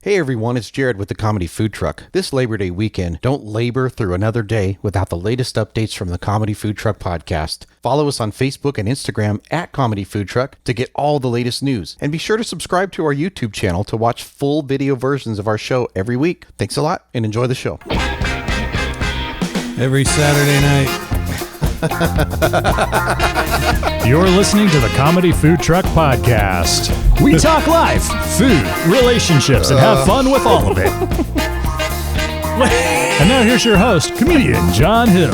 Hey everyone, it's Jared with the Comedy Food Truck. This Labor Day weekend, don't labor through another day without the latest updates from the Comedy Food Truck podcast. Follow us on Facebook and Instagram at Comedy Food Truck to get all the latest news. And be sure to subscribe to our YouTube channel to watch full video versions of our show every week. Thanks a lot and enjoy the show. Every Saturday night. You're listening to the Comedy Food Truck Podcast. We talk life, food, relationships, and have fun with all of it. And now here's your host, comedian John Hill.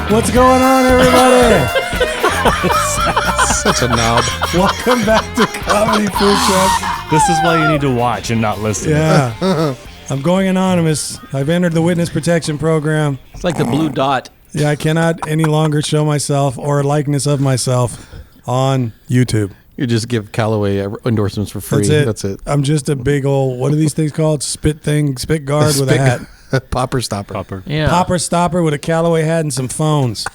What's going on, everybody? Such a knob. Welcome back to Comedy Food Truck. This is why you need to watch and not listen. Yeah. I'm going anonymous. I've entered the witness protection program. It's like the blue dot. Yeah, I cannot any longer show myself or a likeness of myself on YouTube. You just give Callaway endorsements for free. That's it. I'm just a big old, what are these things called? Spit guard with a hat. Popper stopper. Yeah. Popper stopper with a Callaway hat and some phones.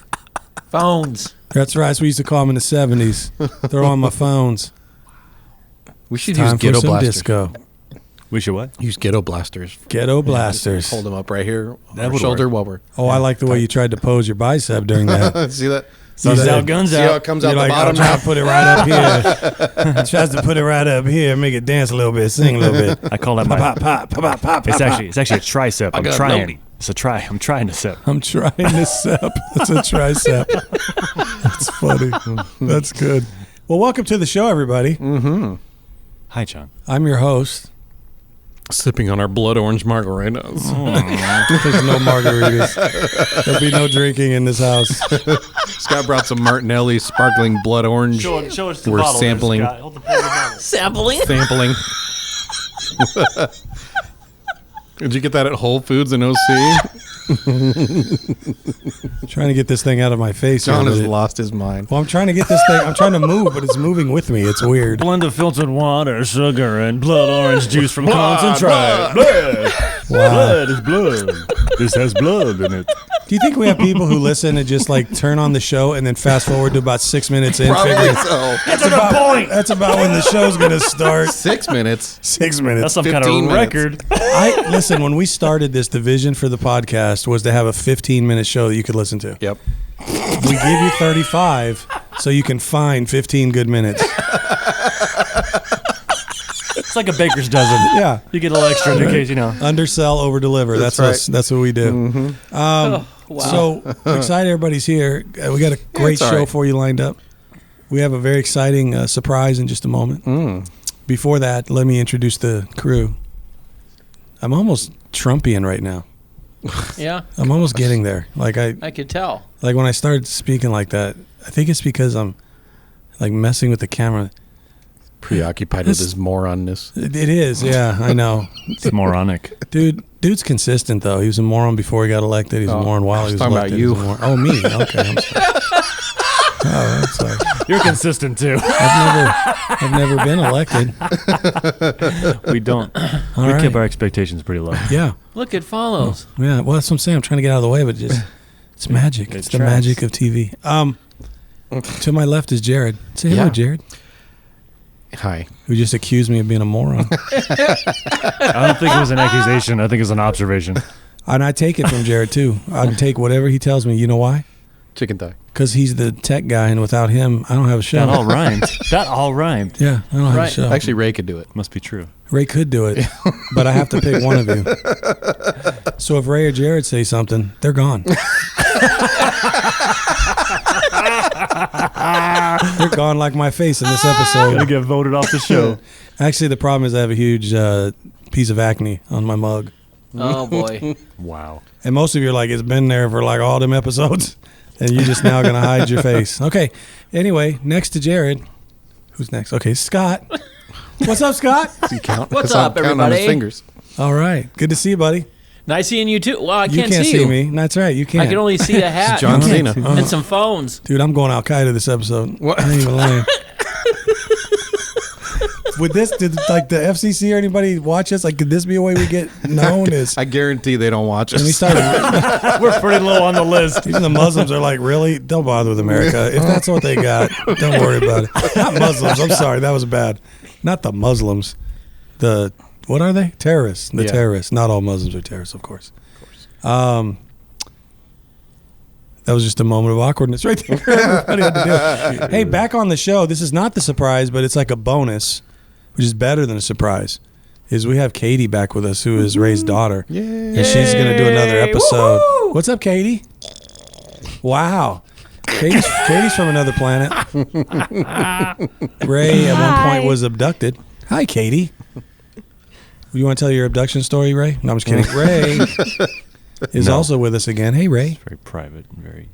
Phones. That's right. That's what we used to call them in the 70s. Throw on my phones. We should Time use for ghetto some blasters. disco. We should what? Use ghetto blasters. Ghetto blasters. Hold them up right here on That our would shoulder work. while we're... Oh, I like the way you tried to pose your bicep during that. See that? Guns out, guns See how out. it comes You're out like, the bottom I'll try now? to put it right up here. Tries to put it right up here, make it dance a little bit, sing a little bit. I call that my. Pop, pop, pop, pop, pop, It's pop. actually a tricep. I'm got trying. nobody. It's a try. I'm trying to sip. I'm trying to sep. It's a tricep. That's funny. That's good. Well, welcome to the show, everybody. Hi, John. I'm your host. Sipping on our blood orange margaritas. There's no margaritas. There'll be no drinking in this house. Scott brought some Martinelli sparkling blood orange. Show us the We're bottle there, sampling. Scott. Hold the bottle. Sampling. Sampling. Did you get that at Whole Foods in OC? Trying to get this thing out of my face. John here, has but it- lost his mind. Well, I'm trying to get this thing. I'm trying to move, but it's moving with me. It's weird. Blend of filtered water, sugar, and blood orange juice from concentrate. Blood. Wow. Blood is blood. This has blood in it. Do you think we have people who listen and just like turn on the show and then fast forward to about 6 minutes in? Probably figuring, so. that's about when the show's gonna start. 6 minutes. 6 minutes. That's some kind of 15 minutes. record. Listen, when we started this, the vision for the podcast was to have a 15-minute show that you could listen to. Yep. We give you 35 so you can find 15 good minutes. It's like a baker's dozen. Yeah. You get a little extra in case, you know. Undersell, over deliver. That's right. us. That's what we do. Wow. So excited everybody's here. We got a great it's all show right. for you lined up. We have a very exciting surprise in just a moment. Before that, let me introduce the crew. I'm almost Trumpian right now. Yeah, I'm almost getting there. Like I could tell. like when I started speaking like that, I think it's because I'm like messing with the camera. Preoccupied with his moronness. It is, yeah, I know. It's moronic. Dude's consistent though. He was a moron before he got elected. He was a moron while he was talking elected. about He was you. a moron. Oh, me. Okay, I'm sorry. Oh, I'm sorry. You're consistent too. I've never been elected. We don't. All We right. keep our expectations pretty low. Yeah, Look, it follows. yeah. Well, that's what I'm saying. I'm trying to get out of the way, but it's magic. It's the magic of TV. To my left is Jared. Say hello, Yeah. Jared. Hi. Who just accused me of being a moron. I don't think it was an accusation. I think it was an observation. And I take it from Jared too. I take whatever he tells me. You know why? Chicken thigh. Because he's the tech guy, and without him, I don't have a show. That all rhymed. That all rhymed. Yeah, I don't have a Right. show. Actually, Ray could do it. Must be true. Ray could do it, but I have to pick one of you. So if Ray or Jared say something, they're gone. They're gone like my face in this Gonna episode. get voted off the show. Actually, the problem is I have a huge piece of acne on my mug. Oh boy. Wow. And most of you are like, it's been there for like all them episodes, and you're just now going to hide your face. Okay. Anyway, next to Jared. Who's next? Okay, Scott. What's up, Scott? You count. What's I saw him up, counting on his everybody? fingers. All right. Good to see you, buddy. Nice seeing you too. Well, I You can't, can't see see you. me. That's right. You can't. I can only see a hat John Cena. and some phones. Dude, I'm going Al Qaeda this episode. What? I ain't even lying. Would this, did like the FCC or anybody watch us? Like, could this be a way we get known as? I guarantee they don't watch And we us. started. We're pretty low on the list. Even the Muslims are like, really? Don't bother with America. If that's what they got, don't worry about it. Not Muslims. I'm sorry, that was bad. Not the Muslims. The what are they? Terrorists. The Yeah. terrorists. Not all Muslims are terrorists, of course. That was just a moment of awkwardness right there. Everybody had to do it. Hey, back on the show. This is not the surprise, but it's like a bonus, which is better than a surprise. Is we have Katie back with us, who is Ray's daughter. Yay. And she's going to do another episode. Woohoo! What's up, Katie? Wow. Katie's from another planet. Ray at one point was abducted. Hi, Katie. You want to tell your abduction story, Ray? No, I'm just kidding. Ray is also with us again. Hey, Ray. Very private and very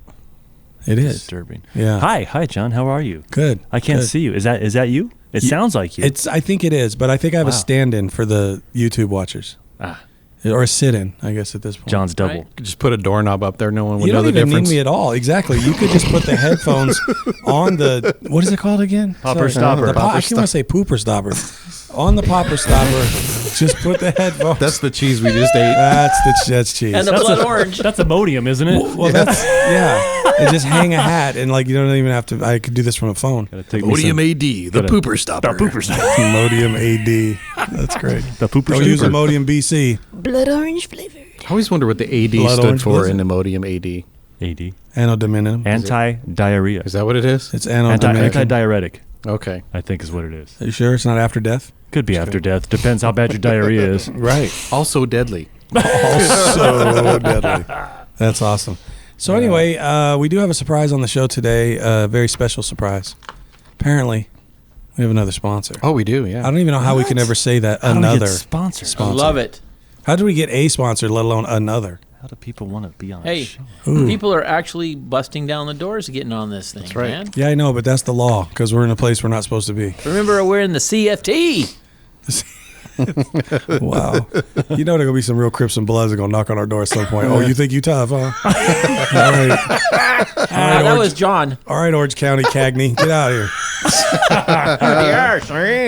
It is. disturbing. Yeah. Hi, John. How are you? Good. I can't Good. see you. Is that you? It sounds like you. I think it is, but I think I have a Wow. stand-in for the YouTube watchers. Or a sit-in, I guess, at this point. John's double. Right. Just put a doorknob up there. No one would You know don't the even difference. need me at all. Exactly. You could just put the headphones on the, what is it called again? Popper Sorry. stopper. The I keep want to say pooper stopper. On the popper stopper, just put the headphones. That's the cheese we just ate. That's cheese. And the blood orange. That's Imodium, isn't it? well, that's, and just hang a hat and like you don't even have to. I could do this from a phone. Gotta take me some- AD, the gotta- pooper stopper. The pooper stopper. Imodium AD. That's great. The pooper Don't use stopper. Imodium BC. Blood orange flavor. I always wonder what the AD Blood stood orange, what for is in it? Imodium AD. AD. Anodiminium. Anti-diarrhea. Is that what it is? It's anodiminium. Anti-diuretic, Okay. I think is what it is. Are you sure it's not after death? Could be after death. Depends how bad your diarrhea is. Right. Also deadly. Also deadly. That's awesome. So anyway, we do have a surprise on the show today. A very special surprise. Apparently, we have another sponsor. Oh, we do, yeah. I don't even know how we can ever say that. How do we Another get sponsored? sponsor. Love it. How do we get a sponsor, let alone another? How do people want to be on Hey, a show? people are actually busting down the doors getting on this thing, right. man. Yeah, I know, but that's the law because we're in a place we're not supposed to be. Remember, we're in the CFT. Wow. You know there going to be some real Crips and Bloods that going to knock on our door at some point. Oh, you think you tough, huh? All right. That was John. All right, Orange County, Cagney. Get out of here.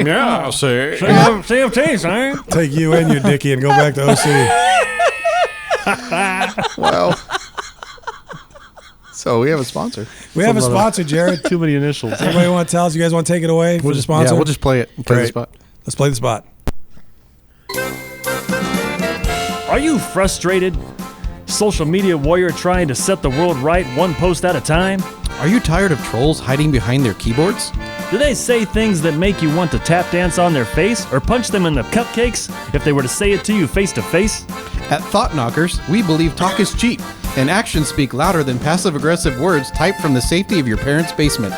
Yeah, sir. CFTs, huh? Take you and your dickie and go back to OC. Well. So we have a sponsor. We have a sponsor, Jared. Too many initials. Everybody want to tell us? You guys want to take it away for the sponsor? Yeah, we'll just play it. Play the Great. spot. Let's play the spot. Are you frustrated? Social media warrior trying to set the world right one post at a time? Are you tired of trolls hiding behind their keyboards? Do they say things that make you want to tap dance on their face or punch them in the cupcakes if they were to say it to you face to face? At Thought Knockers, we believe talk is cheap, and actions speak louder than passive-aggressive words typed from the safety of your parents' basement.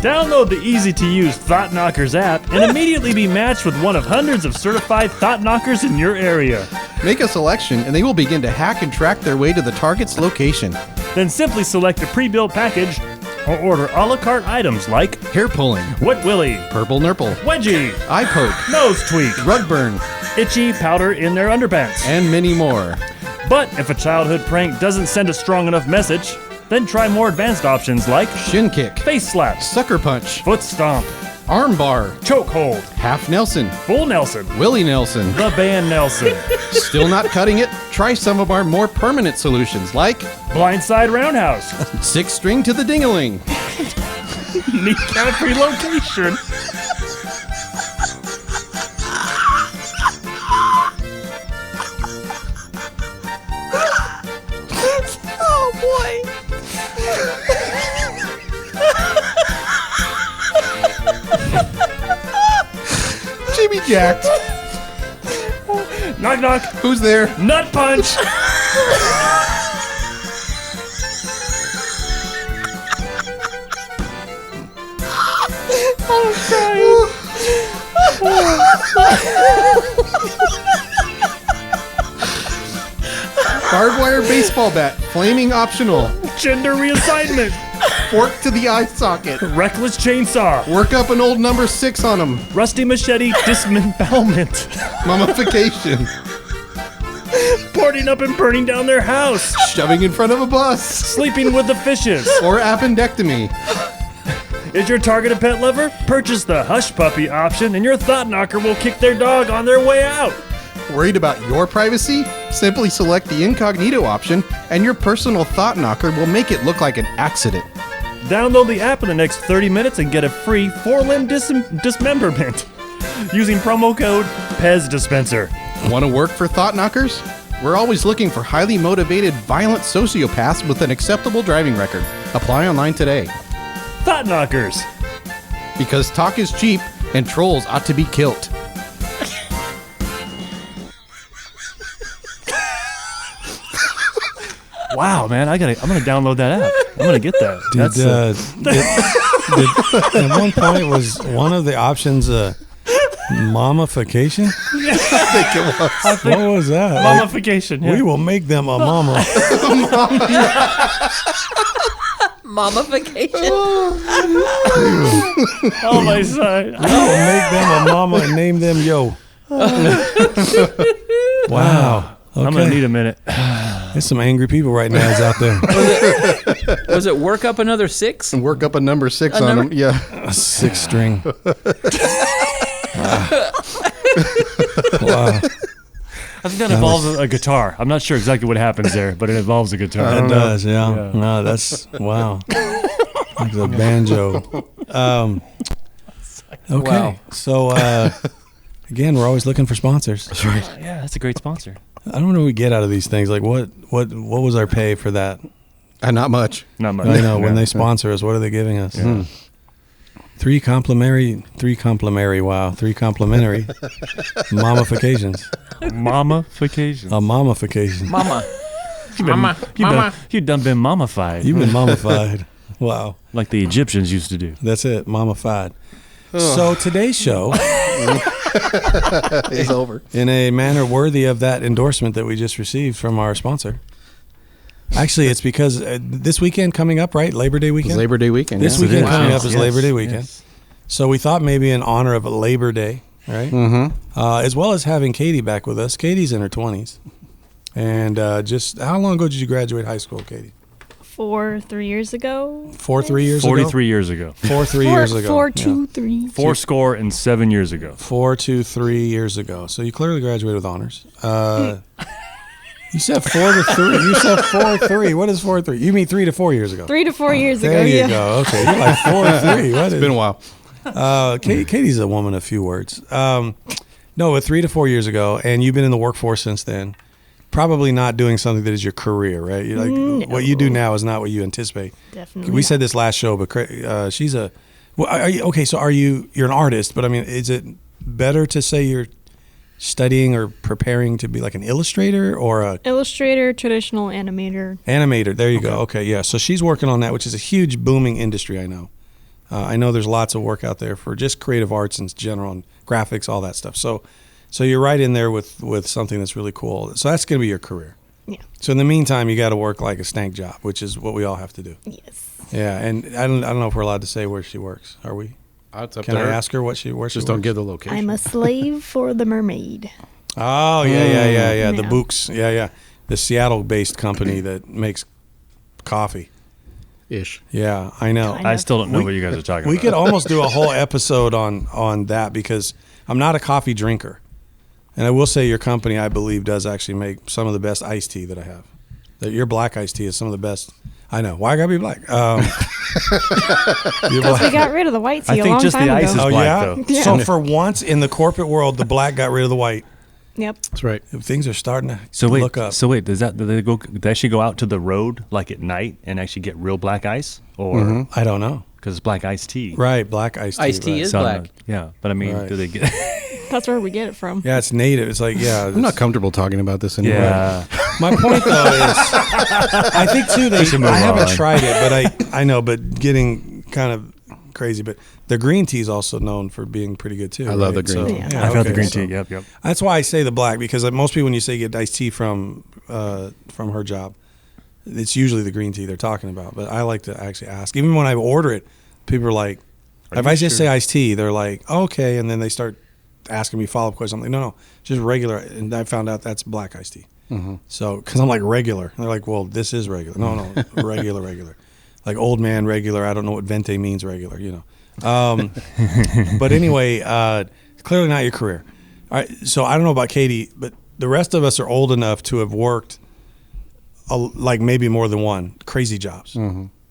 Download the easy-to-use Thought Knockers app and immediately be matched with one of hundreds of certified Thought Knockers in your area. Make a selection, and they will begin to hack and track their way to the target's location. Then simply select a pre-built package or order a la carte items like Hair pulling, Wet Willy, purple nurple, Wedgie, eye poke, Nose Tweak, rug burn, Itchy Powder in their underpants. and many more. But if a childhood prank doesn't send a strong enough message, then try more advanced options like Shin kick, face slaps, sucker punch, foot stomp, arm bar, chokehold, half Nelson, full Nelson, Willie Nelson. the band Nelson, Still not cutting it? Try some of our more permanent solutions like blindside roundhouse, six string to the dingaling, kneecap relocation. Oh boy. Jimmy Jacked. Knock knock, Who's there? nut punch. Barbed wire baseball bat, flaming optional. Gender reassignment, Fork to the eye socket. reckless chainsaw, Work up an old number 6 on them. rusty machete dismemberment, Mummification. boarding up and burning down their house, Shoving in front of a bus. sleeping with the fishes. Or appendectomy. Is your target a pet lover? Purchase the Hush Puppy option and your Thought Knocker will kick their dog on their way out. Worried about your privacy? Simply select the incognito option and your personal Thought Knocker will make it look like an accident. Download the app in the next 30 minutes and get a free 4-limb dismemberment. using promo code Pez Dispenser. Want to work for Thought Knockers? We're always looking for highly motivated, violent sociopaths with an acceptable driving record. Apply online today. Thought Knockers. Because talk is cheap and trolls ought to be killed. Wow, man, I'm gonna download that app. I'm gonna get that. At one point was one of the options mummification? I think it was. What was that? mummification. We will make them a mama. Mummification. Oh my son. We will make them a mama and name them Yo. Wow. Okay. I'm gonna need a minute. There's some angry people right now out there. Was it work up another 6? And work up a number 6 on number- them. Yeah. A 6-string. Wow. I think that involves a guitar. I'm not sure exactly what happens there, but it involves a guitar. It does, yeah. No, that's, wow. Like the banjo. Okay. Wow. So, again, we're always looking for sponsors. That's right. Yeah, that's a great sponsor. I don't know what we get out of these things. Like, what was our pay for that? Not much. Not much. I know, when Yeah. they sponsor us, what are they giving us? Yeah. 3 complimentary mummifications. Mummification. A mummification. Mama. You done been mummified. You've been mummified. Wow. Like the Egyptians used to do. That's it, mummified. So today's show, It's over. in a manner worthy of that endorsement that we just received from our sponsor. Actually, it's because this weekend coming up, right? Labor Day It's weekend? Labor Day weekend. This yeah. weekend is. coming Yes, up is yes, Labor Day weekend. yes. So we thought maybe in honor of Labor Day, right? Mm-hmm. As well as having Katie back with us. Katie's in her 20s. And just how long ago did you graduate high school, Katie? 3 years ago. 3 years ago? 43 years ago. 3 years ago. 4, Yeah. 2, 3. 7 years ago. 3 years ago. So you clearly graduated with honors. You said 4 to 3. You said 4-3. What is 4-3? You mean 3 to 4 years ago? 3 to 4 years ago. There you Yeah. go. Okay, you're like 4-3. What It's is? been a while. Katie's a woman of few words. No, but 3 to 4 years ago, and you've been in the workforce since then. Probably not doing something that is your career, right? You're like what you do now is not what you anticipate. Definitely. We said this last show, but she's a. Well, are you okay? So you're an artist, but I mean, is it better to say you're studying or preparing to be like an illustrator or a Illustrator, traditional animator. animator? There you go. Okay, yeah. So she's working on that, which is a huge booming industry. I know. I know there's lots of work out there for just creative arts in general and graphics, all that stuff. So you're right in there with something that's really cool. So that's going to be your career. Yeah. So in the meantime, you got to work like a stank job, which is what we all have to do. Yes. Yeah, and I don't know if we're allowed to say where she works. Are we? It's up Can to I her. ask her where she Just don't works? give the location. I'm a slave for the mermaid. Oh yeah. The Yeah. Books. Yeah. The Seattle-based company that makes coffee. Ish. Yeah, I know. Kind I of. still don't know what you guys are talking We about. could almost do a whole episode on that because I'm not a coffee drinker. And I will say your company, I believe, does actually make some of the best iced tea that I have. That your black iced tea is some of the best. I know. Why I gotta be black? You're Because we black. got rid of the white tea I a think long just the time ice ago. is Oh black, yeah? though. Yeah. So for once in the corporate world, the black got rid of the white. Yep. That's right. Things are starting to So wait, look up. do they actually go out to the road like at night and actually get real black ice, or I don't know. because it's black iced tea? Right, black iced tea. Iced tea right. is So, black. yeah, but I mean, Right. do they get? That's where we get it from. Yeah, it's native. It's like I'm not comfortable talking about this anymore. yeah, My point though is, I think too. should move I haven't on. tried it, but I know. But getting kind of crazy. But the green tea is also known for being pretty good too. I love right? the green tea. Yeah. I've had the okay, green so- tea. Yep. That's why I say the black because most people when you say you get iced tea from her job, it's usually the green tea they're talking about. But I like to actually ask. Even when I order it, people are like, if I just say iced tea, they're like, okay, and then they start asking me follow-up questions. I'm like, no, just regular. And I found out that's black iced tea. So, because I'm like regular. And they're like, well, this is regular. No, regular. Like old man regular. I don't know what vente means regular, you know. But anyway, clearly not your career. All right, so I don't know about Katie, but the rest of us are old enough to have worked like maybe more than one crazy jobs,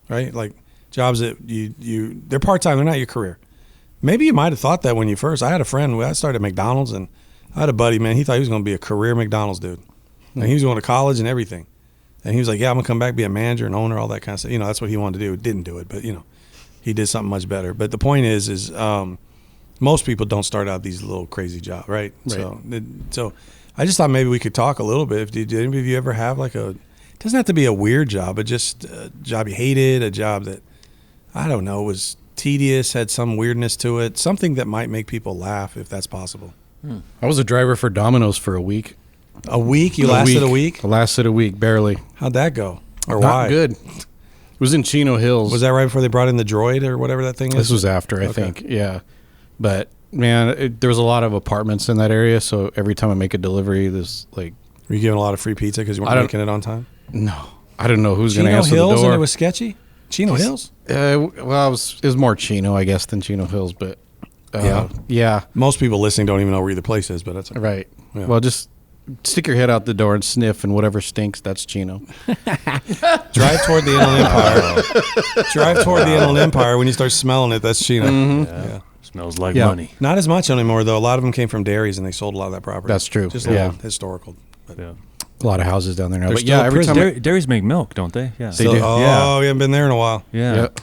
right? Like jobs that they're part-time. They're not your career. Maybe you might have thought that when you first. I had a friend. I started at McDonald's, and I had a buddy, man. He thought he was going to be a career McDonald's dude. And he was going to college and everything. And he was like, yeah, I'm going to come back, be a manager and owner, all that kind of stuff. You know, that's what he wanted to do. Didn't do it, but, you know, he did something much better. But the point is most people don't start out these little crazy jobs, right? So I just thought maybe we could talk a little bit. Did any of you ever have like it doesn't have to be a weird job, but just a job you hated, a job that, I don't know, was tedious, had some weirdness to it, something that might make people laugh if that's possible. I was a driver for Domino's for a week. A week? You lasted a week? I lasted a week, barely. How'd that go? Or Not why? good. It was in Chino Hills. Was that right before they brought in the droid or whatever that thing is? This was after, I think. Yeah. But, man, there was a lot of apartments in that area, so every time I make a delivery, there's like... Were you giving a lot of free pizza because you weren't making it on time? No. I didn't know who was going to Chino answer Hills the door. and it was sketchy? Chino Hills? Well, it was more Chino, I guess, than Chino Hills, but... Yeah. Most people listening don't even know where either place is, but that's okay. Right. Yeah. Well, just stick your head out the door and sniff, and whatever stinks, that's Chino. Drive toward the Inland Empire. Drive toward the Inland Empire. When you start smelling it, that's Chino. Yeah. Smells like Yeah. money. Not as much anymore, though. A lot of them came from dairies, and they sold a lot of that property. That's true. Just a Yeah. little historical. But Yeah. A lot of houses down there now. There's But yeah, still every prison. time... Dairies make milk, don't they? Yeah. They do. Oh, Yeah. we haven't been there in a while. Yeah. Yep.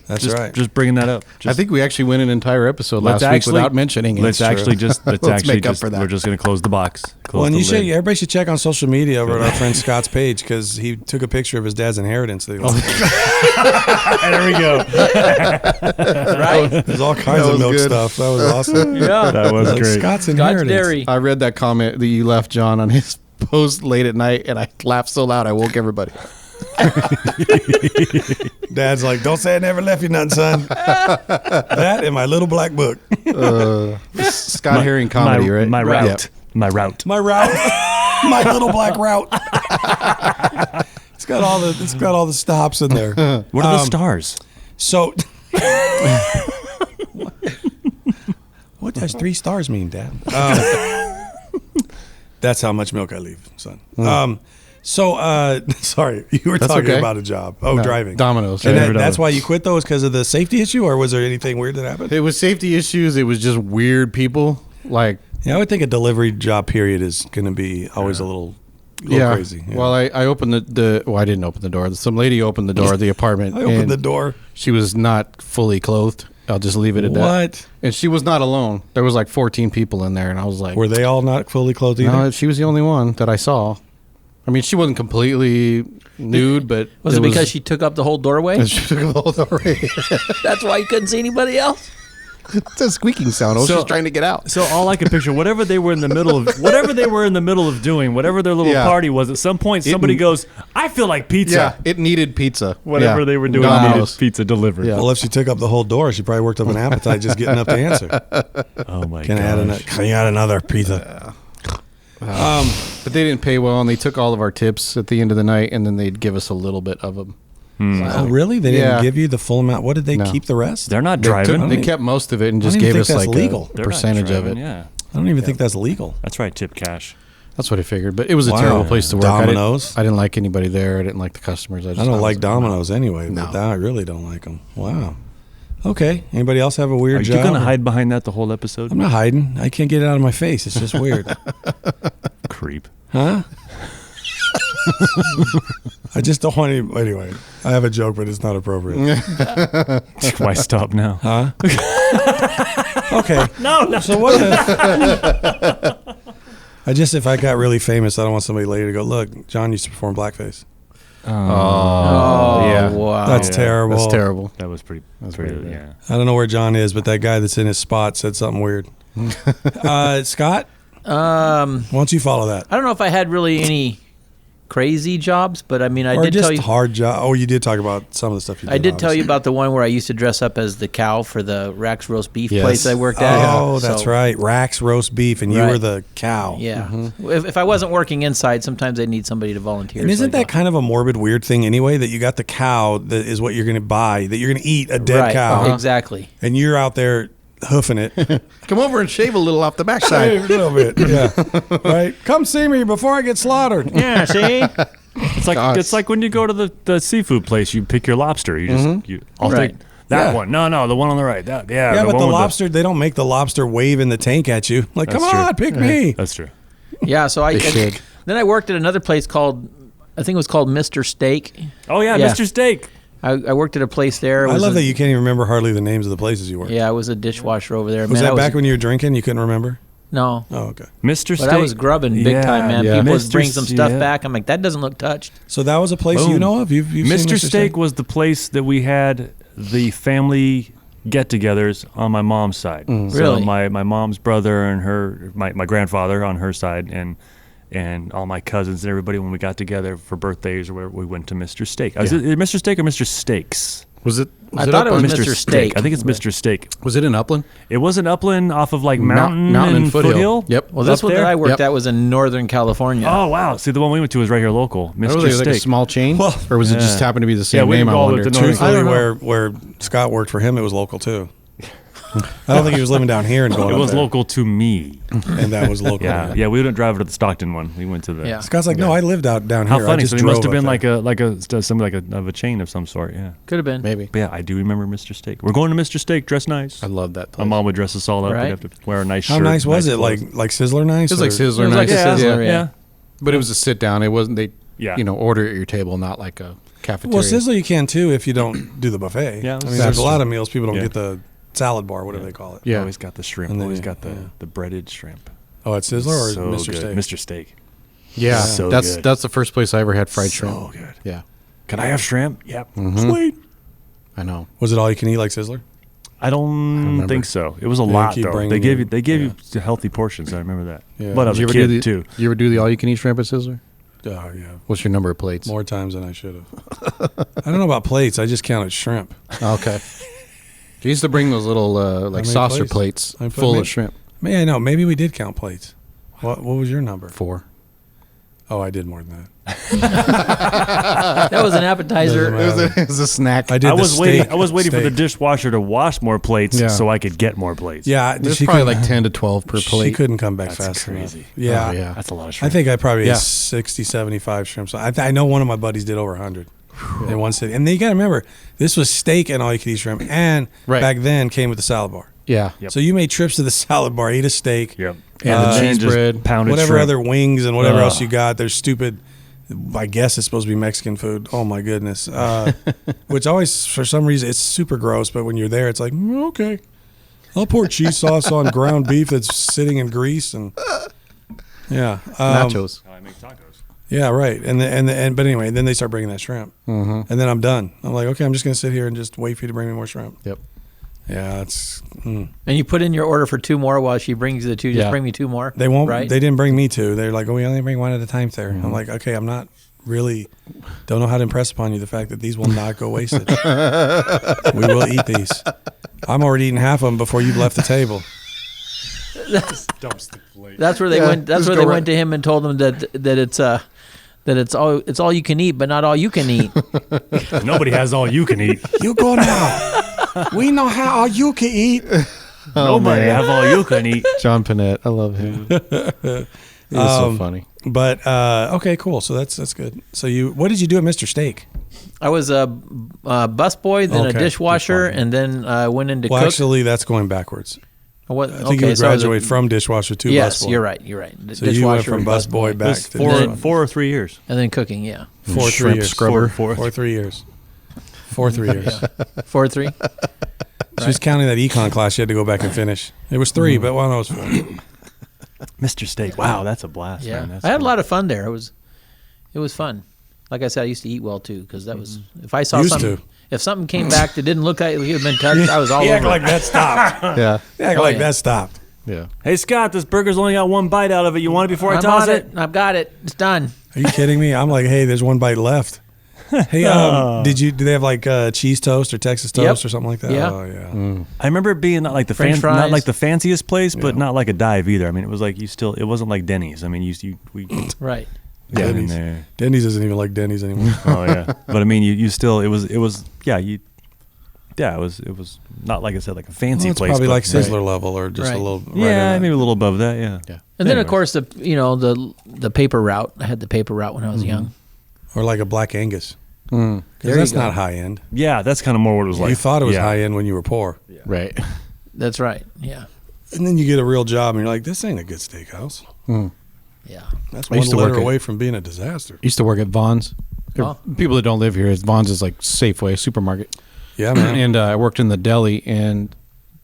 That's right. Just bringing that up. I think we actually went an entire episode Let's last week actually- without mentioning it. Let's actually just Let's make up for that. we're just going to close the box. Close Well, and the you should, lid. everybody should check on social media over at our friend Scott's page because he took a picture of his dad's inheritance. That he left. There we go. Right? There's all kinds That of was milk good. stuff. That was awesome. Yeah. That was Like great. Scott's Scott's inheritance. Dairy. I read that comment that you left, John, on his post late at night, and I laughed so loud I woke everybody. Dad's like, don't say I never left you nothing, son. That in my little black book. Scott Herring comedy, right? My Right. route. My route. My route. My little black route. It's got all the stops in there. What are the stars? So what does 3 stars mean, Dad? That's how much milk I leave, son. Sorry, you were That's talking okay. about a job. No, Driving. Domino's. And Yeah. that's why you quit those, because of the safety issue, or was there anything weird that happened? It was safety issues. It was just weird people. Like, Yeah, I would think a delivery job period is going to be always a little crazy. Yeah. Well, I opened well, I didn't open the door. Some lady opened the door of the apartment. I opened and the door. She was not fully clothed. I'll just leave it at that. What? And she was not alone. There was like 14 people in there, and I was like, Were they all not fully clothed either? no, she was the only one that I saw. I mean, she wasn't completely nude, but Was it because she took up the whole doorway? she took the whole doorway. That's why you couldn't see anybody else? It's a squeaking sound. I was So- just trying to get out. So all I could picture, whatever they were in the middle of doing, whatever their little Yeah. party was, at some point somebody goes, I feel like pizza. Yeah, it needed pizza. Whatever Yeah. they were doing Domino's. needed pizza delivered. Yeah. Well, if she took up the whole door, she probably worked up an appetite just getting up to answer. Oh my Can god. you add another pizza? But they didn't pay well, and they took all of our tips at the end of the night, and then they'd give us a little bit of them. Oh, really? They didn't Yeah. give you the full amount? What did they No. keep the rest? They're not They, driving. they kept most of it and just I don't even gave us think like that's legal. a They're not percentage of driving, it. Yeah. I don't even think that's legal. That's right, tip cash. That's what I figured. But it was a Wow. terrible place to work. Domino's? I didn't like anybody there. I didn't like the customers. I don't like Domino's anyway, No. but now I really don't like them. Wow. Okay. Anybody else have a weird Are job? you going to hide behind that the whole episode? I'm not hiding. I can't get it out of my face. It's just weird. Creep. Huh? I just don't want any. Anyway, I have a joke, but it's not appropriate. Why stop now? Huh? Okay. No. So what if if I got really famous, I don't want somebody later to go, look, John used to perform blackface. Oh, yeah. wow. That's yeah. terrible. That's terrible. That was pretty. pretty bad. yeah. I don't know where John is, but that guy that's in his spot said something weird. Scott, why don't you follow that? I don't know if I had really any crazy jobs, but I mean, I Or did just tell you. hard job. Oh, you did talk about some of the stuff you did. I did tell you obviously. about the one where I used to dress up as the cow for the Rack's roast beef Yes. place I worked at. Oh, that's So, right. Rack's roast beef, and you Right. were the cow. Yeah. If I wasn't working inside, sometimes they need somebody to volunteer. And so isn't I that go. kind of a morbid, weird thing anyway? That you got the cow that is what you're going to buy, that you're going to eat a dead right? cow, Exactly. and you're out there hoofing it. Come over and shave a little off the Hey, backside. a little bit, yeah. Right? Come see me before I get slaughtered. Yeah. See. It's like Gosh. it's like when you go to the seafood place, you pick your lobster. You just I'll Right. take That Yeah. one. No, the one on the right. Yeah, the but one the with lobster, they don't make the lobster wave in the tank at you. Like, come That's true. on, pick me. That's true. Yeah, so They should. then I worked at another place called, I think it was called Mr. Steak. Oh, yeah, Yeah. Mr. Steak. I worked at a place there. It I was love a- that you can't even remember hardly the names of the places you worked. Yeah, I was a dishwasher over there. Was Man, that I back when you were drinking? You couldn't remember? No. Oh, okay. Mr. Steak. But I was grubbing big Yeah, time, man. yeah. People would Mr. bring some stuff yeah. back. I'm like, that doesn't look touched. So that was a place you Boom. know of? You've seen Mr. Steak was the place that we had the family get-togethers on my mom's side. So Really? my mom's brother and my grandfather on her side and all my cousins and everybody, when we got together for birthdays or whatever, we went to Mr. Steak. Is it Mr. Steak or Mr. Steaks? Was it? I thought it was Upland? Mr. Steak. I think it's Mr. Steak. Was it in Upland? It wasn't Upland off of like Mountain Mountain and and Foothill. Foothill? Yep. Well, this Up one that there? I worked Yep. at was in Northern California. Oh, wow. See, the one we went to was right here local. Was Mr. it Steak. like a small chain, Well, or was it just yeah. happened to be the Yeah, same we name? I call it wonder. the North- Truthfully, I don't know. where Scott worked for him, it was local too. I don't think he was living down here and going It up was there. local to me. And that was local. Yeah, we didn't drive to the Stockton one. We went to the. Yeah. Scott's like, no, I lived out down How here. I funny! just So he must have drove been up like of a chain of some sort. Yeah. Could have been. Maybe. But yeah, I do remember Mr. Steak. We're going to Mr. Steak. Dress nice. I love that My place. mom would dress us all up. Right. We'd have to wear a nice How shirt. nice was it? clothes. Like Sizzler nice? It was like or- Sizzler It was like nice. a Sizzler, yeah. But it was a sit down. It wasn't Yeah. order at your table, not like a cafeteria. Well, Sizzler you can too if you don't do the buffet. Yeah, I mean, that's there's a lot true. of meals people don't Yeah. get the salad bar, whatever they call it. Yeah. Always got the shrimp. And then Always you- got yeah. the breaded shrimp. Oh, at Sizzler or So Mr. good. Steak? Mr. Steak. Yeah, So that's good. that's the first place I ever had fried shrimp. So good. Yeah, Can I have shrimp? Yep. Mhm. Sweet. I know. Was it all you can eat like Sizzler? I don't remember. think so. It was a They lot keep though. bringing They gave you- you you healthy portions. I remember that. Yeah. But I was Did you a ever kid do the too. You ever do the all you can eat shrimp at Sizzler? Oh, yeah. What's your number of plates? More times than I should have. I don't know about plates. I just counted shrimp. Okay. They used to bring those little like many saucer plates? plates I put full maybe- of shrimp. May I know? Maybe we did count plates. What was your number? 4. Oh, I did more than that. That was an appetizer. Doesn't matter. It was a snack. I did. I was the waiting. steak- I was waiting for the steak. dishwasher to wash more plates Yeah. so I could get more plates. Yeah, There's she probably couldn't- like 10 to 12 per She plate. couldn't come back That's fast crazy. enough. Yeah. Oh, yeah. That's a lot of I shrimp. think I probably Yeah. ate 60, 75 shrimps. I know one of my buddies did over 100 in one city. And then you got to remember, this was steak and all you could eat shrimp. And Right. back then came with the salad bar. Yeah. Yep. So you made trips to the salad bar, eat a steak, Yep. And the cheese just bread. pounded whatever shrimp. other wings and whatever Ugh. else you got. There's stupid, I guess it's supposed to be Mexican food. Oh my goodness. Which always, for some reason, it's super gross. But when you're there, it's like, okay. I'll pour cheese sauce on ground beef that's sitting in grease. And yeah. Nachos. I make tacos. Yeah, right. And but anyway, then they start bringing that shrimp. Mm-hmm. And then I'm done. I'm like, okay, I'm just going to sit here and just wait for you to bring me more shrimp. Yep. Yeah, it's And you put in your order for 2 more while she brings you the 2. Just Yeah. bring me 2 more. they won't. Right? They didn't bring me two. They're like, oh, we only bring one at a time, sir. Mm-hmm. I'm like, okay, I'm not really. Don't know how to impress upon you the fact that these will not go wasted. We will eat these. I'm already eating half of them before you've left the table. Dumps the plate. That's where they Yeah, went. That's just where go they right- went to him and told him that it's all you can eat, but not all you can eat. Nobody has all you can eat. You go now. We know how all you can eat. Nobody have all you can eat. John Panette. I love him. He was so funny. But okay, cool. So that's good. So what did you do at Mr. Steak? I was a busboy, then a Okay, dishwasher, and then I went into Well, cook. actually, that's going backwards. What? I think you would so I was a- graduate from dishwasher to Yes, busboy. you're right. You're right. So you went from and busboy back This to four, dishwasher. 4 or 3 years. and then cooking. Yeah, 4 3 Shrimp years. scrubber. For 3 years. 4 3 years. 4 3. She was counting that econ class. She had to go back and finish. It was 3, but well, no, it was 4. Mr. Steak. Wow, that's a blast. Yeah, Man. That's I had a cool. lot of fun there. It was fun. Like I said, I used to eat well too because that was if I saw Used something. to. If something came back that didn't look like it had been touched, I was all He over. acted like that stopped. Yeah. He acted Oh, like yeah. that stopped. Yeah. Hey, Scott, this burger's only got 1 bite out of it. You want it before I I'm toss on it? I've got it. It's done. Are you kidding me? I'm like, hey, there's 1 bite left. Hey, do they have like cheese toast or Texas toast Yep. or something like that? Yeah. Oh yeah. I remember it being not like the French fries. not like the fanciest place, but Yeah. not like a dive either. I mean, it was like it wasn't like Denny's. I mean, we Right. got in Denny's. there. Denny's isn't even like Denny's anymore. Oh yeah, but I mean, you still it was yeah it was not like I said like a fancy Well, it's place. probably but- like Sizzler level or just Right. a little. right Yeah, in maybe that. a little above that. Yeah. Yeah. And then Anyways. of course the paper route. I had the paper route when I was young. Or like a Black Angus. Because There that's you go. not high end. Yeah, that's kind of more what it was like. You thought it was Yeah. high end when you were poor. Right. That's right. Yeah. And then you get a real job and you're like, this ain't a good steakhouse. Yeah. That's I one used to letter work at- away from being a disaster. Used to work at Vaughn's. Oh. People that don't live here, Vaughn's is like Safeway supermarket. Yeah, man. And I worked in the deli, and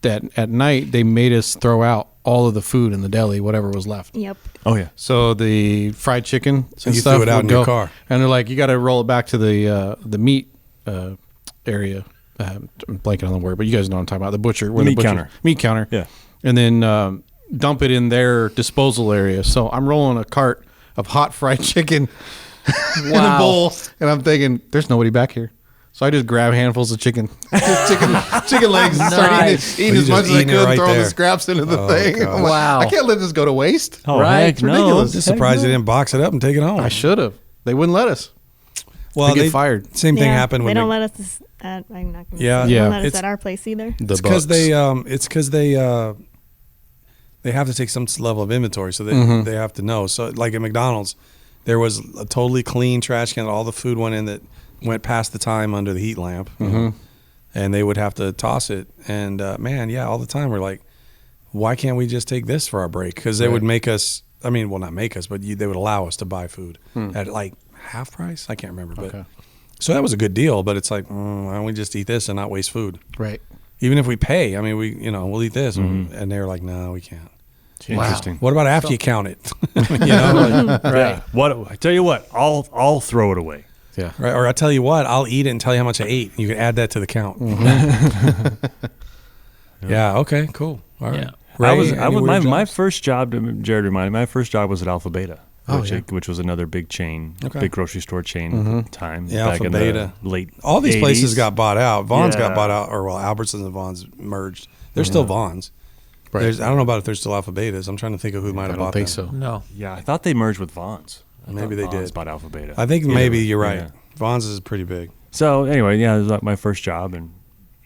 that at night they made us throw out all of the food in the deli, whatever was left. Yep. Oh yeah. So the fried chicken and you stuff threw it out would in your go- car. and they're like, you got to roll it back to the meat area. I'm blanking on the word, but you guys know what I'm talking about. The butcher, where Meat the butcher, counter. meat counter. Yeah. And then dump it in their disposal area. So I'm rolling a cart of hot fried chicken in a Wow. bowl, and I'm thinking, there's nobody back here. So I just grab handfuls of chicken chicken legs and start Nice. eating Oh, as you much just as I eating it could, right throwing there. the scraps into the Oh, thing. God. I'm like, Wow. I can't let this go to waste. Oh, Right. heck It's no. ridiculous. Just surprised you didn't box it up and take it home. I should have. They wouldn't let us. Well, They get fired. Same thing Yeah, happened They when don't let us at. I'm not gonna. Yeah. Say, they Yeah. don't let us It's- at our place either. The It's because Bucks. they have to take some level of inventory, so they Mm-hmm. they have to know. So like at McDonald's, there was a totally clean trash can. All the food went in that went past the time under the heat lamp, Mm-hmm. and they would have to toss it. And man, yeah, all the time we're like, why can't we just take this for our break? Because they would make us. I mean, well, not make us, but they would allow us to buy food at like half price. I can't remember, but Okay. so that was a good deal. But it's like, why don't we just eat this and not waste food? Right. Even if we pay, I mean, we'll eat this, and they're like, no, we can't. Interesting. What about after you count it? you know, like, Right. What I tell you what, I'll throw it away. Yeah. right? Or I tell you what, I'll eat it and tell you how much I ate. You can add that to the count. Yeah. Okay. Cool. All right. Yeah. I Ray, was any weird my jobs? first job. Jared reminded me. My first job was at Alpha Beta, Oh, which, yeah. which was another big chain, Okay. big grocery store chain at the time. Yeah, back Alpha in Beta. the late. All these 80s. places got bought out. Vaughn's got Yeah. bought out, or well, Albertsons and Vaughn's merged. They're still Vaughn's. Right. I don't know about if they're still Alpha Betas. I'm trying to think of who might I have don't bought think them. so. No. Yeah, I thought they merged with Vaughn's. I Maybe thought they Vaughn's did. bought Alpha Beta. I think Either maybe way, you're right. yeah. Vaughn's is pretty big. So anyway, yeah, it was like my first job, and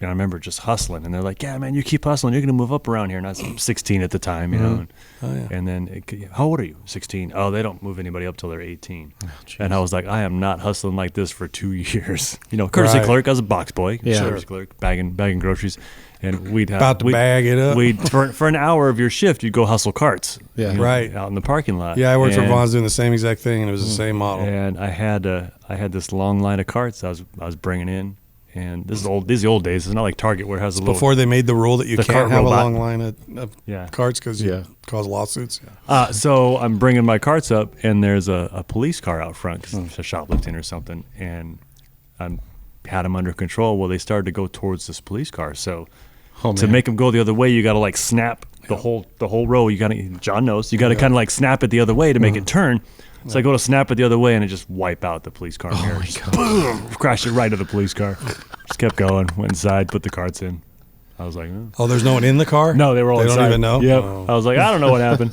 I remember just hustling, and they're like, "Yeah, man, you keep hustling, you're gonna move up around here." And I was 16 at the time, you know. And, Oh, yeah. and then, how old are you? 16. Oh, they don't move anybody up till they're 18. And I was like, I am not hustling like this for 2 years. You know, courtesy Right. clerk. I was a box boy, Yeah. courtesy clerk, bagging groceries, and we'd have About to bag it up. We'd for an hour of your shift, you'd go hustle carts. Yeah. you know, Right. out in the parking lot. Yeah, I worked for And- Vaughn's doing the same exact thing, and it was the same model. and I had this long line of carts I was bringing in, and this is the old days. It's not like Target where it has a little. Before they made the rule that you the can't cart have robot. a long line of Yeah. carts because Yeah. you cause lawsuits. So I'm bringing my carts up, and there's a police car out front because it's a shoplifting or something, and I had them under control. Well, they started to go towards this police car, so Oh, to man. make them go the other way, you got to like snap the whole row. You got to John knows you got to kind of like snap it the other way to make it turn. So I go to snap it the other way, and it just wipe out the police car mirror. Just boom, crash it right into the police car. Just kept going. Went inside, put the carts in. I was like, oh. Oh, there's no one in the car? No, they were all They inside. don't even know? Yep. Oh. I was like, I don't know what happened.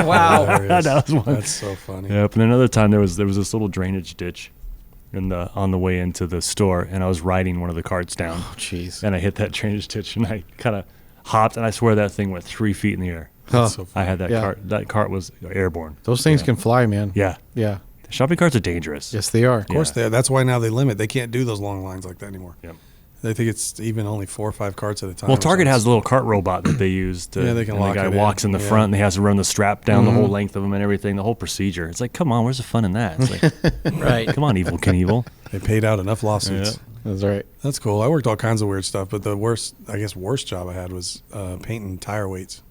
Wow. Hilarious. That was one. That's so funny. Yep. And another time there was this little drainage ditch on the way into the store, and I was riding one of the carts down, Jeez. and I hit that drainage ditch, and I kind of hopped, and I swear that thing went 3 feet in the air. Huh. So I had that Yeah. cart. That cart was airborne. Those things can fly, man. Yeah. Yeah. Shopping carts are dangerous. Yes, they are. Of course they are. That's why now they limit. They can't do those long lines like that anymore. Yep. They think it's even only 4 or 5 carts at a time. Well, or Target something. has a little cart robot that they use. To, Yeah, they can and lock the guy it in. walks in the Yeah. front, and he has to run the strap down the whole length of them and everything, the whole procedure. It's like, come on, where's the fun in that? It's like, Right. come on, Evil Knievel. They paid out enough lawsuits. Yeah. That's right. That's cool. I worked all kinds of weird stuff, but the worst job I had was painting tire weights.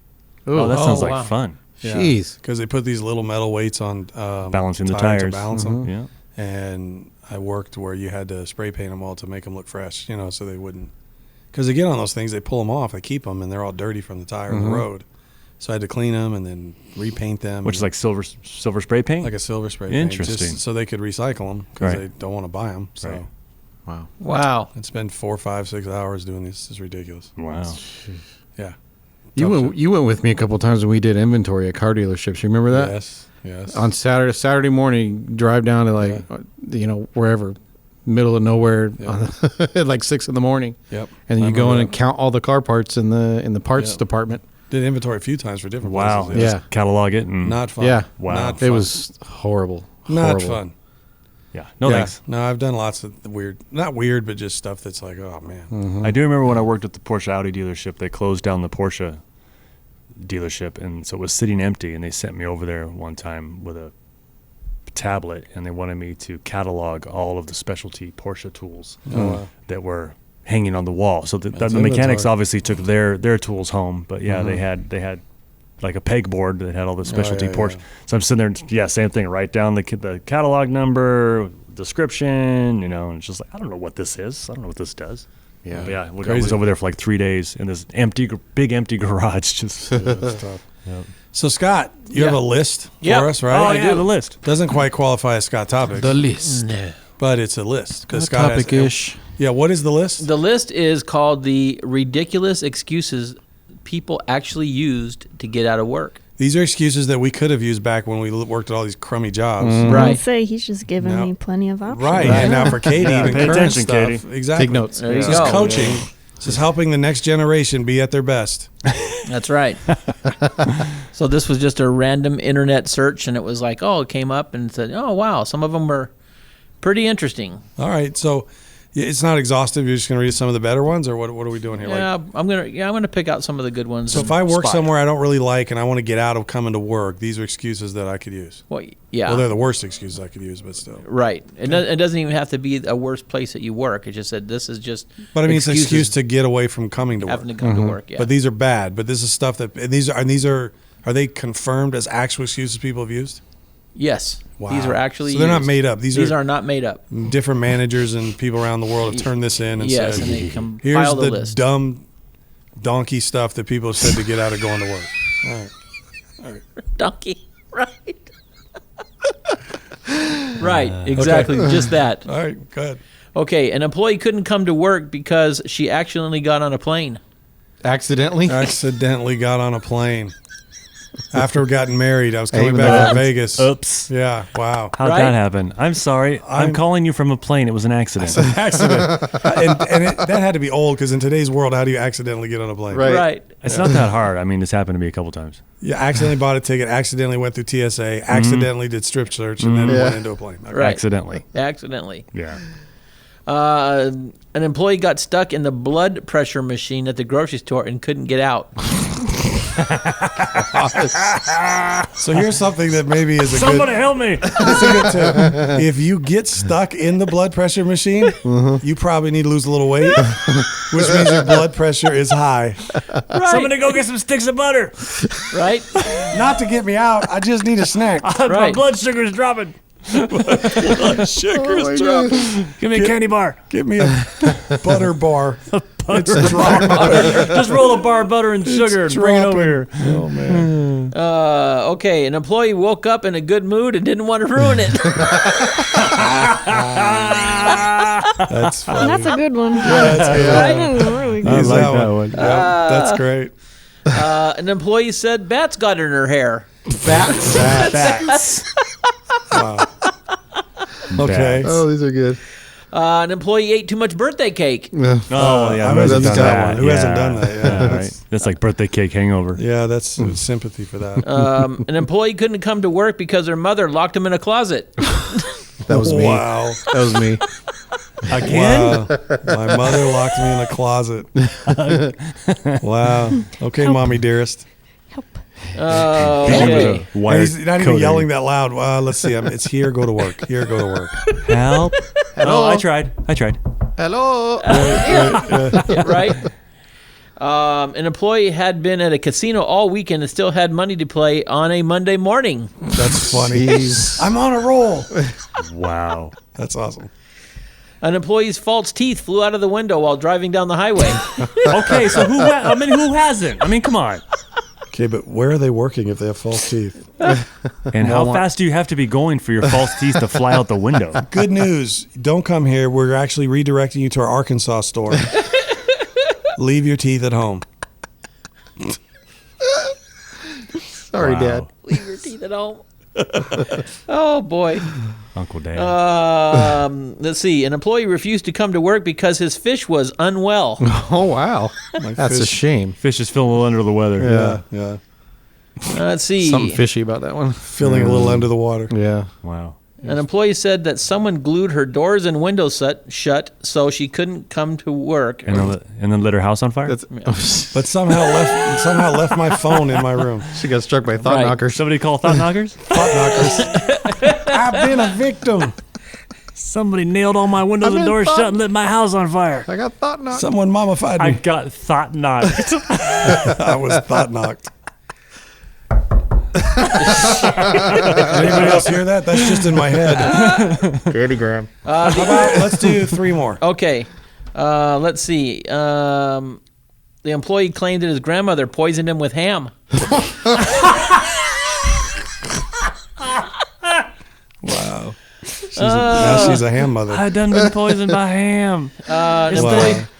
Oh, that sounds like wow. fun. Jeez. Because they put these little metal weights on Balancing the to tires. balance them. Yeah. And I worked where you had to spray paint them all to make them look fresh, so they wouldn't. Because they get on those things, they pull them off, they keep them, and they're all dirty from the tire and the road. So I had to clean them and then repaint them. Which is and- like silver spray paint? like a silver spray paint, Interesting. just so they could recycle them because Right. they don't want to buy them. So Right. Wow. Wow. I'd spend 4, 5, 6 hours doing this. This is ridiculous. Wow. Yeah. You Tough went, you went with me a couple of times when we did inventory at car dealerships. You remember that? Yes. On Saturday morning, drive down to wherever, middle of nowhere at like 6 in the morning. Yep. And then I you go in remember and count all the car parts in the parts Yep. department. Did inventory a few times for different Wow. places. Yeah. Just catalog it and Not fun. Yeah. Wow. Not It fun. was horrible. Not Horrible. fun. Yeah. No thanks. No, I've done lots of not weird, but just stuff that's like, oh man. I do remember when I worked at the Porsche Audi dealership, they closed down the Porsche dealership, and so it was sitting empty, and they sent me over there one time with a tablet, and they wanted me to catalog all of the specialty Porsche tools that were hanging on the wall. So the mechanics obviously took their tools home, but they had like a pegboard that had all the specialty Porsche. Yeah. So I'm sitting there, same thing. Write down the catalog number, description, and it's just like, I don't know what this is. I don't know what this does. Yeah. But I was over there for like 3 days in this big empty garage. Just tough. Yep. So Scott, you have a list for us, right? Oh, I do. The list doesn't quite qualify as Scott Topics. The list. No. But it's a list because Scott topic-ish. Yeah, what is the list? The list is called the ridiculous excuses people actually used to get out of work. These are excuses that we could have used back when we worked at all these crummy jobs. I Right. would say he's just giving me plenty of options. Right. And now for Katie, even pay current attention, stuff. Katie. Exactly. Take notes. There you This is go. coaching. This is helping the next generation be at their best. That's right. So this was just a random internet search, and it was like, it came up and said, oh, wow, some of them were pretty interesting. All right. So it's not exhaustive. You're just going to read some of the better ones, or what are we doing here? Yeah, I'm gonna pick out some of the good ones. So and if I work spot. somewhere I don't really like and I want to get out of coming to work, these are excuses that I could use. Well, yeah. Well, they're the worst excuses I could use, but still. Right. It doesn't even have to be a worse place that you work. It just said this is just. But I mean, it's an excuses excuse to get away from coming to work. having to come to work. Yeah. But these are bad. But this is stuff that are they confirmed as actual excuses people have used? Yes. Wow. These are actually. So they're not used. made up. These are not made up. Different managers and people around the world have turned this in and Yes, said, and they compile "Here's the the list." dumb donkey stuff that people have said to get out of going to work." All right. Donkey. Right. Right. Exactly. Just that. All right. Good. Okay. An employee couldn't come to work because she accidentally got on a plane. Accidentally? Accidentally got on a plane. After getting married, I was coming Even back though- from Vegas. Oops. Yeah. Wow. How'd Right? that happen? I'm sorry. I'm calling you from a plane. It was an accident. Accident. That had to be old because in today's world, how do you accidentally get on a plane? Right. Right. It's not that hard. I mean, it's happened to me a couple times. You accidentally bought a ticket, accidentally went through TSA, accidentally did strip search, and then went into a plane. Okay. Right. Accidentally. Accidentally. Yeah. An employee got stuck in the blood pressure machine at the grocery store and couldn't get out. So here's something that maybe is a Somebody good, help me. it's a good tip. If you get stuck in the blood pressure machine, you probably need to lose a little weight, which means your blood pressure is high. Right. Somebody go get some sticks of butter. Right. Not to get me out, I just need a snack. My Right. blood sugar's dropping. Sugar's dropping. Give me a candy bar. Give me a butter bar. Just roll a bar of butter and sugar and bring it over here. Oh, man. Okay. An employee woke up in a good mood and didn't want to ruin it. That's funny. That's a good one. That's good. That's really good. Use like that one. Yep, that's great. An employee said bats got in her hair. Bats. Wow. Okay. Oh, these are good. An employee ate too much birthday cake. Oh, yeah. I who hasn't that's done that that? one. Who hasn't done that? Yeah, Yeah, that's- right. That's like birthday cake hangover. Yeah, that's sympathy for that. An employee couldn't come to work because her mother locked him in a closet. That was me. Wow. That was me. Again? Wow. My mother locked me in a closet. Wow. Okay, mommy dearest. Help. Okay. And he's not even yelling that loud. Let's see. It's here, go to work. Here, go to work. Help. Oh, I tried. Hello. Right? An employee had been at a casino all weekend and still had money to play on a Monday morning. That's funny. Jeez. I'm on a roll. Wow. That's awesome. An employee's false teeth flew out of the window while driving down the highway. Okay, so who hasn't? I mean, come on. Okay, but where are they working if they have false teeth? And how fast do you have to be going for your false teeth to fly out the window? Good news. Don't come here. We're actually redirecting you to our Arkansas store. Leave your teeth at home. Sorry, Wow. Dad. Leave your teeth at home. Oh, boy. Uncle Dan. Let's see. An employee refused to come to work because his fish was unwell. Oh, wow. That's a fish- shame. Fish is feeling a little under the weather. Yeah. Let's see. Something fishy about that one. Feeling a little under the water. Yeah. Wow. An employee said that someone glued her doors and windows shut so she couldn't come to work. And then lit her house on fire. But somehow left my phone in my room. She got struck by thought Right. knockers. Somebody call thought knockers. Thought knockers. I've been a victim. Somebody nailed all my windows I'm and in doors thought- shut and lit my house on fire. I got thought knockers. Someone mummified I me. got thought knocked. I was thought knocked. Anybody else hear that? That's just in my head. Candy Graham. How about let's do 3 more. Okay. Let's see. The employee claimed that his grandmother poisoned him with ham. Wow. Now she's a ham mother. I done been poisoned by ham.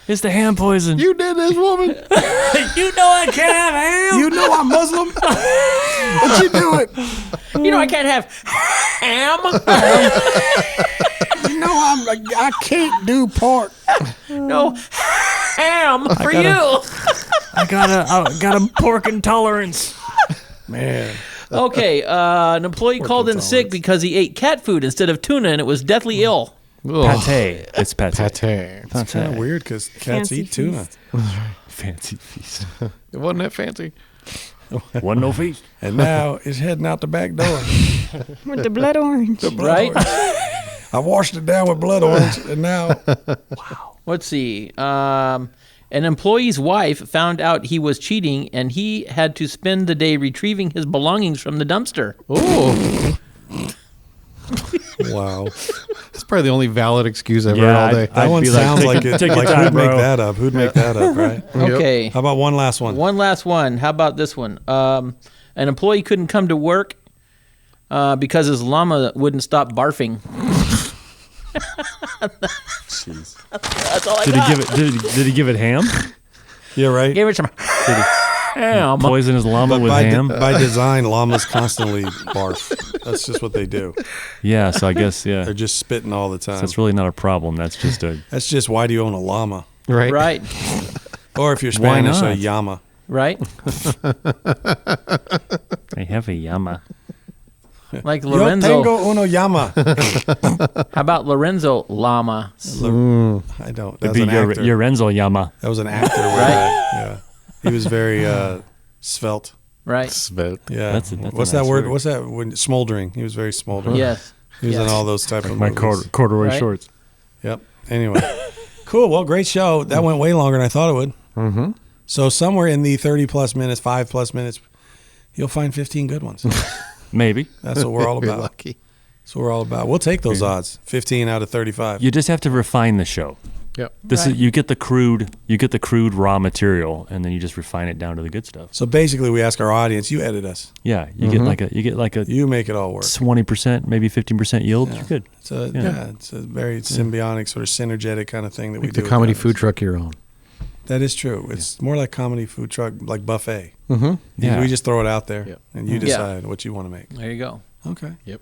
It's the ham poison. You did this, woman. You know I can't have ham. You know I'm Muslim. What you doing? You know I can't have ham. You know I can't do pork. No ham for you. I got a pork intolerance. Man. Okay. An employee called in sick intolerance. because he ate cat food instead of tuna and it was deathly ill. Pate. It's pate. Pate. It's kind of weird because cats Fancy eat tuna. feast. Fancy feast. It wasn't that fancy. Wasn't no feast. And now it's heading out the back door. With the blood orange. The blood Right? orange. I washed it down with blood orange, and now Let's see. An employee's wife found out he was cheating and he had to spend the day retrieving his belongings from the dumpster. Oh, wow, that's probably the only valid excuse I've heard all day. that one be like, sounds take like your- it. take your Like time, who'd make bro. that up? Who'd make that up? Right? Okay. How about one last one? One last one. How about this one? An employee couldn't come to work because his llama wouldn't stop barfing. That's all I Did got. he give it? Did he give it ham? Yeah, right. Gave it some ham. Poison his llama But with ham. by design, llamas constantly barf. That's just what they do. Yeah. So I guess They're just spitting all the time. that's really not a problem. That's just a That's just why do you own a llama? Right. Right. Or if you're Why Spanish, a not? llama. Right. I have a llama. Like Yo Lorenzo. tengo uno llama. How about Lorenzo Llama? I don't. That It'd was be an actor. your Renzo llama. That was an actor. Right. Yeah. He was very svelte. Right. Svelte. Yeah. That's a What's nice that word? word. What's that? Smoldering. He was very smoldering. Yes. He was in Yes. all those type of My movies. corduroy Right. shorts. Yep. Anyway. Cool. Well, great show. That went way longer than I thought it would. Mm-hmm. So somewhere in the 30+ minutes, 5+ minutes, you'll find 15 good ones. Maybe. That's what we're all You're about. lucky. That's what we're all about. We'll take those odds. 15 out of 35. You just have to refine the show. Yep. This is you get the crude raw material, and then you just refine it down to the good stuff. So basically, we ask our audience, you edit us. Yeah, you get like a You make it all work. 20%, maybe 15% yield. You're good. It's a very symbiotic, sort of synergetic kind of thing that we Make do. the with comedy audience. food truck your own. That is true. It's more like comedy food truck, like buffet. Mm-hmm. Yeah. We just throw it out there, Yep. and you decide what you want to make. There you go. Okay. Yep.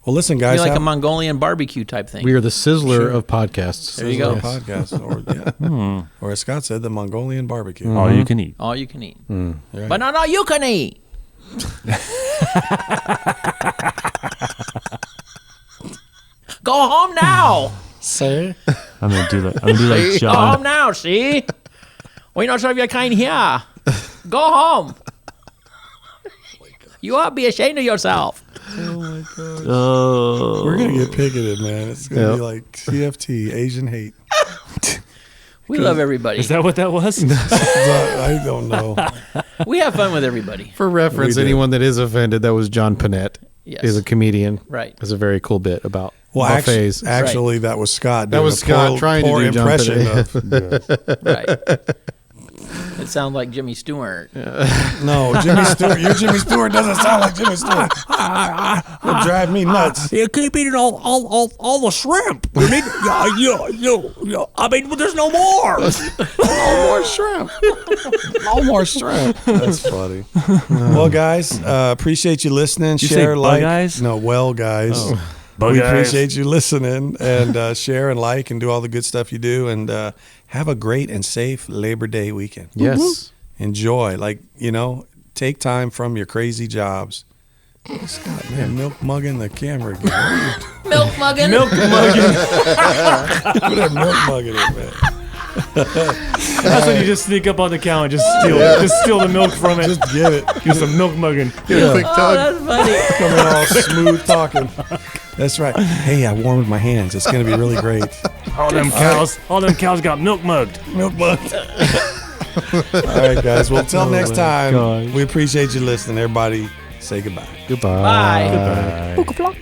Well, listen, Be guys. like a have- Mongolian barbecue type thing. We are the sizzler Sure. of podcasts. There you go. Sizzler podcast, or as Scott said, the Mongolian barbecue. All you can eat. All you can eat. Right. But not all you can eat. Go home now. Say I'm gonna do like Go John. home now, see? We not serve your kind here. Go home. You ought to be ashamed of yourself. Oh, we're gonna get picketed, man. It's gonna be like CFT, Asian hate. We love everybody. is that what that was? I don't know. We have fun with everybody. For reference, We do. anyone that is offended, that was John Panette. Yes. He's a comedian. Right. Has a very cool bit about Well, buffets. actually, that was Scott. That doing was a poor, Scott trying to poor do John impression Panette. of. Right. It sounds like Jimmy Stewart. No, Jimmy Stewart. Your Jimmy Stewart doesn't sound like Jimmy Stewart. It'll drive me nuts. You keep eating all the shrimp. You need, I mean, there's no more. No more shrimp. No more shrimp. That's funny. Well, guys, appreciate you listening. You Share, say like. guys? No, well, guys. Bug We eyes. appreciate you listening and share and like and do all the good stuff you do. And have a great and safe Labor Day weekend. Yes. Enjoy. Like, take time from your crazy jobs Scott, man, milk mugging the camera again. Milk mugging. Milk mugging. Put that milk mugging in, man. That's when you just sneak up on the cow and just steal the milk from it. Just get it. Give some milk mugging. Give it a quick Oh, tug. that's funny. Coming all smooth talking. That's right. Hey, I warmed my hands. It's going to be really great. All them cows got milk mugged. Milk mugged. All right, guys. Well, until next time, we appreciate you listening. Everybody, say goodbye. Goodbye. Bye. Goodbye. Book a block.